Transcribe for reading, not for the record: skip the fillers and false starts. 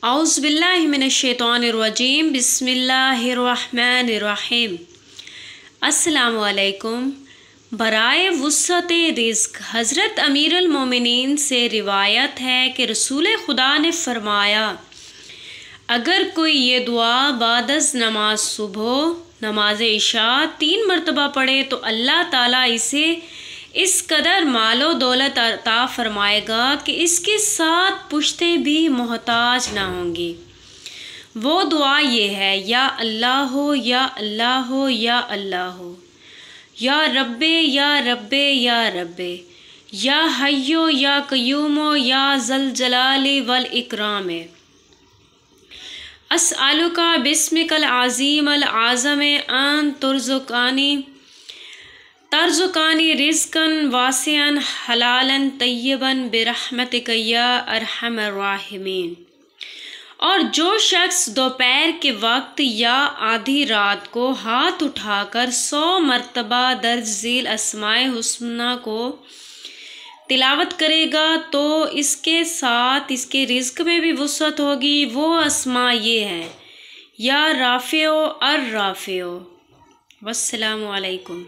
औज़ुबिल्लाहि मिनश्शैतानिर्रजीम बिस्मिल्लाहिर्रहमानिर्रहीम। अस्सलामु अलैकुम। बराए वुस्अत रिज़्क़ हज़रत अमीरुल मोमिनीन से रिवायत है कि रसूल खुदा ने फरमाया, अगर कोई ये दुआ बादज़ नमाज सुबह नमाज इशा 3 मरतबा पढ़े तो अल्लाह ताला इसे इस कदर मालो दौलत अता फरमाएगा कि इसके साथ पुश्तें भी मोहताज ना होंगी। वो दुआ ये है, या अल्लाह हो या अल्लाह हो या अल्लाह हो, या रब्बे या रब्बे या रब्बे, या हय्यो या कय्यूमो या ज़ल जलाली वल इकराम। अस्अलुका बिस्मिकल अज़ीम अल आज़म अन तरज़ुकानी रिज़्क़न वासिअन हलालन तय्यबन बिरहमतिका या अरहमर राहिमीन। और जो शख्स दोपहर के वक्त या आधी रात को हाथ उठाकर 100 मरतबा दर्ज झील अस्माए हुस्ना को तिलावत करेगा तो इसके साथ इसके रिज़्क़ में भी वुसअत होगी। वो अस्मा ये हैं, या राफ़िओ अर राफ़िओ। वस्सलामु अलैकुम।